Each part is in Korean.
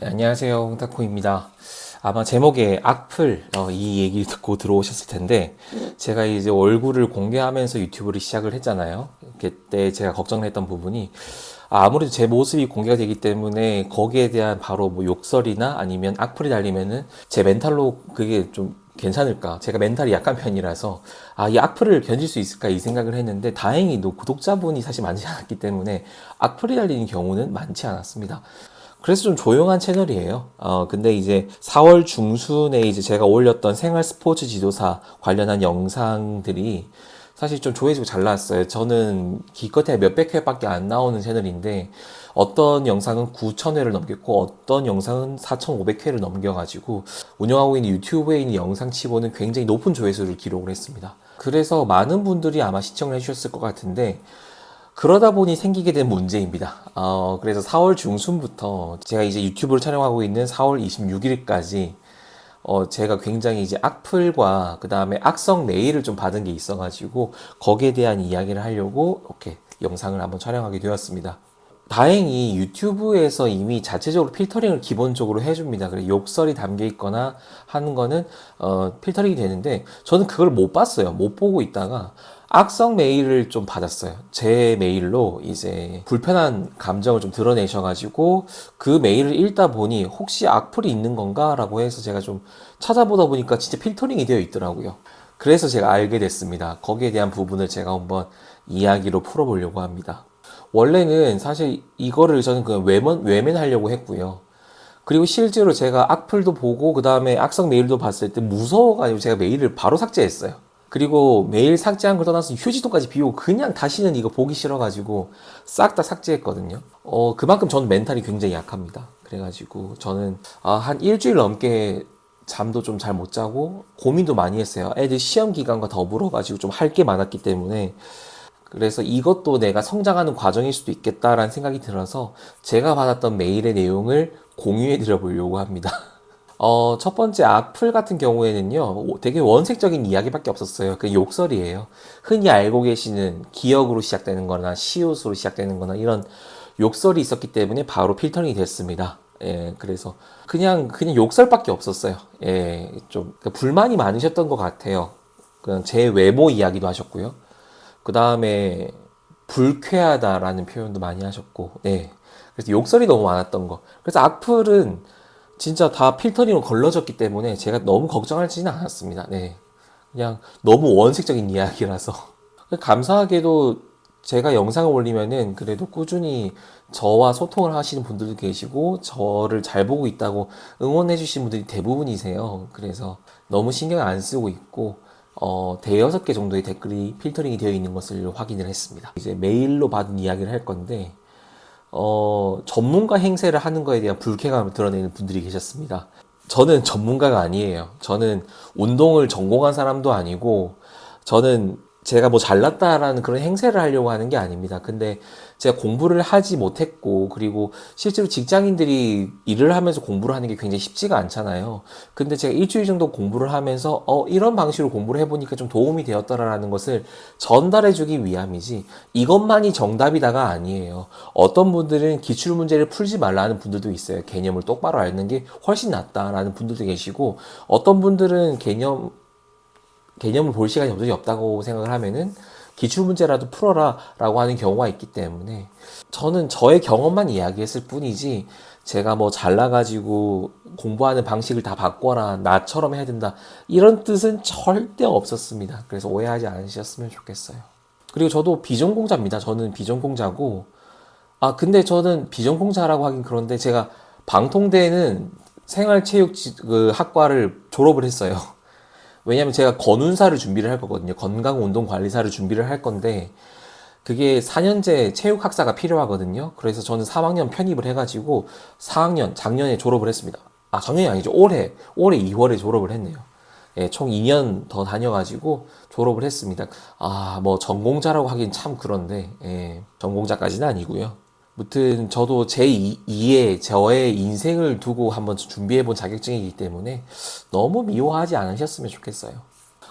네, 안녕하세요. 홍타코입니다. 아마 제목에 악플 이 얘기 듣고 들어오셨을 텐데 제가 이제 얼굴을 공개하면서 유튜브를 시작을 했잖아요. 그때 제가 걱정했던 부분이 아무래도 제 모습이 공개가 되기 때문에 거기에 대한 바로 뭐 욕설이나 아니면 악플이 달리면은 제 멘탈로 그게 좀 괜찮을까? 제가 멘탈이 약한 편이라서 이 악플을 견딜 수 있을까 이 생각을 했는데 다행히도 구독자분이 사실 많지 않았기 때문에 악플이 달리는 경우는 많지 않았습니다. 그래서 좀 조용한 채널이에요. 근데 이제 4월 중순에 이제 제가 올렸던 생활 스포츠 지도사 관련한 영상들이 사실 좀 조회수가 잘 나왔어요. 저는 기껏해야 몇백 회밖에 안 나오는 채널인데 어떤 영상은 9,000회를 넘겼고 어떤 영상은 4,500회를 넘겨가지고 운영하고 있는 유튜브에 있는 영상 치고는 굉장히 높은 조회수를 기록을 했습니다. 그래서 많은 분들이 아마 시청을 해주셨을 것 같은데 그러다 보니 생기게 된 문제입니다. 그래서 4월 중순부터 제가 이제 유튜브를 촬영하고 있는 4월 26일까지 제가 굉장히 이제 악플과 그 다음에 악성 메일을 좀 받은 게 있어가지고 거기에 대한 이야기를 하려고 이렇게 영상을 한번 촬영하게 되었습니다. 다행히 유튜브에서 이미 자체적으로 필터링을 기본적으로 해줍니다. 그래 욕설이 담겨 있거나 하는 거는 필터링이 되는데 저는 그걸 못 봤어요. 못 보고 있다가 악성 메일을 좀 받았어요. 제 메일로 이제 불편한 감정을 좀 드러내셔가지고 그 메일을 읽다 보니 혹시 악플이 있는 건가라고 해서 제가 좀 찾아보다 보니까 진짜 필터링이 되어 있더라고요. 그래서 제가 알게 됐습니다. 거기에 대한 부분을 제가 한번 이야기로 풀어보려고 합니다. 원래는 사실 이거를 저는 그냥 외면하려고 했고요. 그리고 실제로 제가 악플도 보고 그 다음에 악성 메일도 봤을 때 무서워가지고 제가 메일을 바로 삭제했어요. 그리고 메일 삭제한 걸 떠나서 휴지통까지 비우고 그냥 다시는 이거 보기 싫어가지고 싹 다 삭제했거든요. 그만큼 저는 멘탈이 굉장히 약합니다. 그래가지고 저는 한 일주일 넘게 잠도 좀 잘 못 자고 고민도 많이 했어요. 애들 시험 기간과 더불어가지고 좀 할 게 많았기 때문에 그래서 이것도 내가 성장하는 과정일 수도 있겠다라는 생각이 들어서 제가 받았던 메일의 내용을 공유해 드려 보려고 합니다. 첫 번째 악플 같은 경우에는요, 되게 원색적인 이야기밖에 없었어요. 그 욕설이에요. 흔히 알고 계시는 기역으로 시작되는 거나 시옷으로 시작되는 거나 이런 욕설이 있었기 때문에 바로 필터링이 됐습니다. 예, 그래서 그냥 욕설밖에 없었어요. 예, 좀 불만이 많으셨던 것 같아요. 그냥 제 외모 이야기도 하셨고요. 그 다음에 불쾌하다라는 표현도 많이 하셨고, 네. 그래서 욕설이 너무 많았던 거. 그래서 악플은 진짜 다 필터링으로 걸러졌기 때문에 제가 너무 걱정하지는 않았습니다. 네. 그냥 너무 원색적인 이야기라서. 감사하게도 제가 영상을 올리면은 그래도 꾸준히 저와 소통을 하시는 분들도 계시고 저를 잘 보고 있다고 응원해 주신 분들이 대부분이세요. 그래서 너무 신경 안 쓰고 있고 대여섯 개 정도의 댓글이 필터링이 되어 있는 것을 확인을 했습니다. 이제 메일로 받은 이야기를 할 건데 전문가 행세를 하는 거에 대한 불쾌감을 드러내는 분들이 계셨습니다. 저는 전문가가 아니에요. 저는 운동을 전공한 사람도 아니고 저는 제가 뭐 잘났다라는 그런 행세를 하려고 하는 게 아닙니다. 근데 제가 공부를 하지 못했고, 그리고 실제로 직장인들이 일을 하면서 공부를 하는 게 굉장히 쉽지가 않잖아요. 근데 제가 일주일 정도 공부를 하면서, 이런 방식으로 공부를 해보니까 좀 도움이 되었더라라는 것을 전달해주기 위함이지, 이것만이 정답이다가 아니에요. 어떤 분들은 기출문제를 풀지 말라는 분들도 있어요. 개념을 똑바로 앓는 게 훨씬 낫다라는 분들도 계시고, 어떤 분들은 개념을 볼 시간이 도저히 없다고 생각을 하면은 기출문제라도 풀어라 라고 하는 경우가 있기 때문에 저는 저의 경험만 이야기했을 뿐이지 제가 뭐 잘나가지고 공부하는 방식을 다 바꿔라 나처럼 해야 된다 이런 뜻은 절대 없었습니다. 그래서 오해하지 않으셨으면 좋겠어요. 그리고 저도 비전공자입니다. 저는 비전공자고 근데 저는 비전공자라고 하긴 그런데 제가 방통대는 생활체육 그 학과를 졸업을 했어요. 왜냐면 제가 건운사를 준비를 할 거거든요. 건강운동관리사를 준비를 할 건데 그게 4년제 체육학사가 필요하거든요. 그래서 저는 3학년 편입을 해가지고 4학년 작년에 졸업을 했습니다. 작년이 아니죠. 올해 2월에 졸업을 했네요. 예, 총 2년 더 다녀가지고 졸업을 했습니다. 뭐 전공자라고 하긴 참 그런데 예, 전공자까지는 아니고요. 무튼 저도 제2의 저의 인생을 두고 한번 준비해본 자격증이기 때문에 너무 미워하지 않으셨으면 좋겠어요.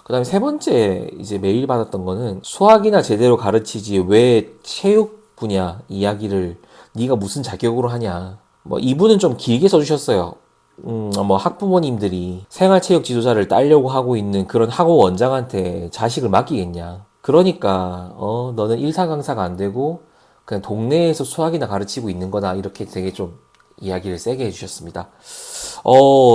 그 다음에 세 번째 이제 메일 받았던 거는 수학이나 제대로 가르치지 왜 체육 분야 이야기를 네가 무슨 자격으로 하냐 뭐 이분은 좀 길게 써주셨어요. 뭐 학부모님들이 생활체육 지도자를 따려고 하고 있는 그런 학원 원장한테 자식을 맡기겠냐. 그러니까 너는 일사 강사가 안 되고 그냥 동네에서 수학이나 가르치고 있는 거다. 이렇게 되게 좀 이야기를 세게 해주셨습니다.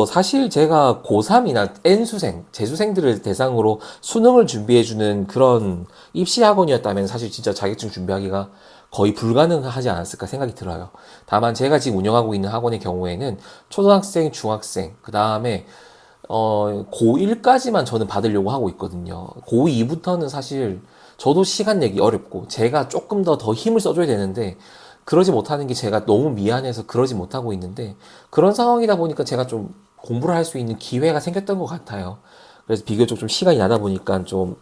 사실 제가 고3이나 N수생, 재수생들을 대상으로 수능을 준비해주는 그런 입시학원이었다면 사실 진짜 자격증 준비하기가 거의 불가능하지 않았을까 생각이 들어요. 다만 제가 지금 운영하고 있는 학원의 경우에는 초등학생, 중학생, 그 다음에 고1까지만 저는 받으려고 하고 있거든요. 고2부터는 사실 저도 시간 내기 어렵고 제가 조금 더 힘을 써줘야 되는데 그러지 못하는 게 제가 너무 미안해서 그러지 못하고 있는데 그런 상황이다 보니까 제가 좀 공부를 할 수 있는 기회가 생겼던 것 같아요. 그래서 비교적 좀 시간이 나다 보니까 좀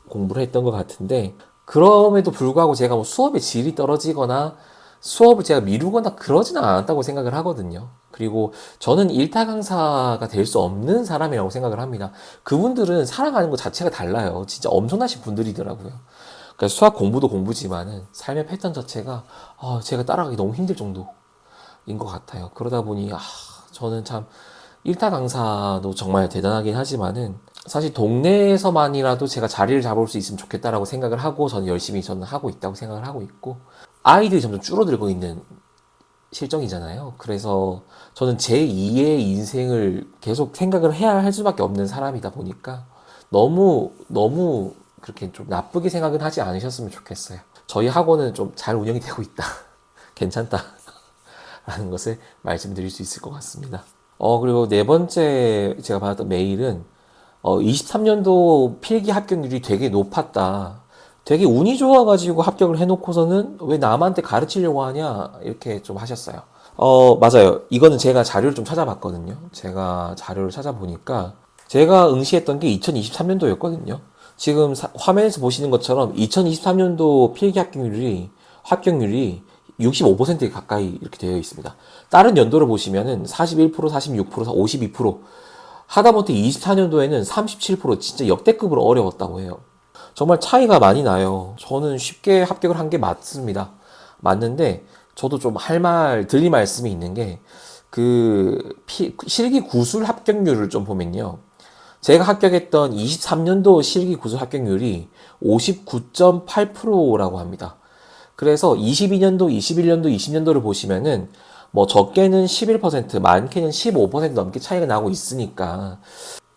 공부를 했던 것 같은데 그럼에도 불구하고 제가 뭐 수업의 질이 떨어지거나 수업을 제가 미루거나 그러지는 않았다고 생각을 하거든요. 그리고 저는 일타 강사가 될 수 없는 사람이라고 생각을 합니다. 그분들은 살아가는 것 자체가 달라요. 진짜 엄청나신 분들이더라고요. 그러니까 수학 공부도 공부지만은 삶의 패턴 자체가 제가 따라가기 너무 힘들 정도인 것 같아요. 그러다 보니 저는 참 일타 강사도 정말 대단하긴 하지만은 사실 동네에서만이라도 제가 자리를 잡을 수 있으면 좋겠다라고 생각을 하고 저는 열심히 하고 있다고 생각을 하고 있고 아이들이 점점 줄어들고 있는 실정이잖아요. 그래서 저는 제 2의 인생을 계속 생각을 해야 할 수밖에 없는 사람이다 보니까 너무 그렇게 좀 나쁘게 생각은 하지 않으셨으면 좋겠어요. 저희 학원은 좀 잘 운영이 되고 있다. 괜찮다. 라는 것을 말씀드릴 수 있을 것 같습니다. 그리고 네 번째 제가 받았던 메일은 23년도 필기 합격률이 되게 높았다. 되게 운이 좋아가지고 합격을 해놓고서는 왜 남한테 가르치려고 하냐 이렇게 좀 하셨어요. 맞아요. 이거는 제가 자료를 좀 찾아봤거든요. 제가 자료를 찾아보니까 제가 응시했던 게 2023년도였거든요. 지금 화면에서 보시는 것처럼 2023년도 필기 합격률이 65%에 가까이 이렇게 되어 있습니다. 다른 연도를 보시면은 41%, 46%, 52%, 하다못해 24년도에는 37% 진짜 역대급으로 어려웠다고 해요. 정말 차이가 많이 나요. 저는 쉽게 합격을 한 게 맞습니다. 맞는데 저도 좀 드릴 말씀이 있는 게 실기 구술 합격률을 좀 보면요. 제가 합격했던 23년도 실기 구술 합격률이 59.8%라고 합니다. 그래서 22년도, 21년도, 20년도를 보시면은 뭐 적게는 11%, 많게는 15% 넘게 차이가 나고 있으니까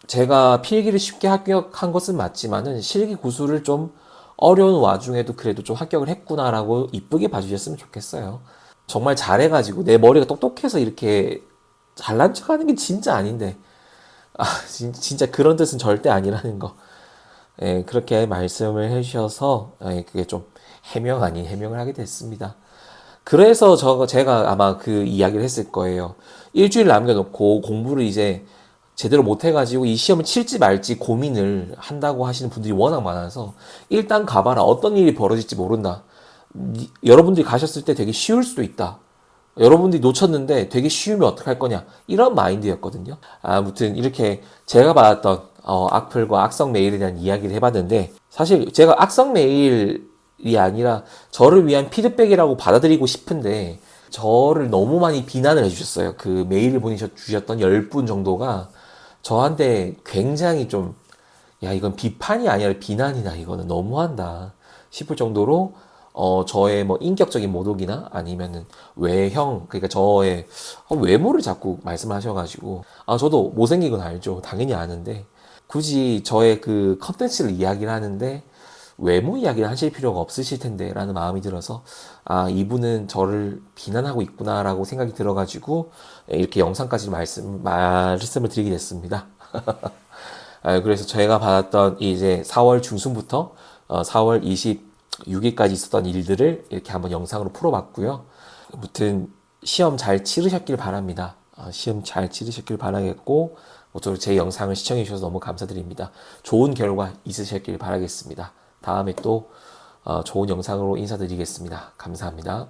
제가 필기를 쉽게 합격한 것은 맞지만은 실기 구술을 좀 어려운 와중에도 그래도 좀 합격을 했구나라고 이쁘게 봐주셨으면 좋겠어요. 정말 잘해가지고 내 머리가 똑똑해서 이렇게 잘난 척하는 게 진짜 아닌데 진짜 그런 뜻은 절대 아니라는 거. 예, 그렇게 말씀을 해주셔서 그게 좀 해명 아닌 해명을 하게 됐습니다. 그래서 제가 아마 그 이야기를 했을 거예요. 일주일 남겨놓고 공부를 이제 제대로 못해가지고 이 시험을 칠지 말지 고민을 한다고 하시는 분들이 워낙 많아서 일단 가봐라. 어떤 일이 벌어질지 모른다. 여러분들이 가셨을 때 되게 쉬울 수도 있다. 여러분들이 놓쳤는데 되게 쉬우면 어떡할 거냐. 이런 마인드였거든요. 아무튼 이렇게 제가 받았던 악플과 악성 메일에 대한 이야기를 해봤는데 사실 제가 악성 메일이 아니라 저를 위한 피드백이라고 받아들이고 싶은데 저를 너무 많이 비난을 해주셨어요. 그 메일을 보내주셨던 10분 정도가 저한테 굉장히 좀, 야, 이건 비판이 아니라 비난이다. 이거는 너무한다. 싶을 정도로, 저의 뭐 인격적인 모독이나 아니면은 외형, 그러니까 저의 외모를 자꾸 말씀을 하셔가지고, 저도 못생긴 건 알죠. 당연히 아는데, 굳이 저의 그 컨텐츠를 이야기를 하는데, 외모 이야기를 하실 필요가 없으실 텐데 라는 마음이 들어서 이분은 저를 비난하고 있구나라고 생각이 들어가지고 이렇게 영상까지 말씀을 드리게 됐습니다. 그래서 제가 받았던 이제 4월 중순부터 4월 26일까지 있었던 일들을 이렇게 한번 영상으로 풀어봤고요. 아무튼 시험 잘 치르셨길 바랍니다. 시험 잘 치르셨길 바라겠고 모쪼록 제 영상을 시청해 주셔서 너무 감사드립니다. 좋은 결과 있으셨길 바라겠습니다. 다음에 또 좋은 영상으로 인사드리겠습니다. 감사합니다.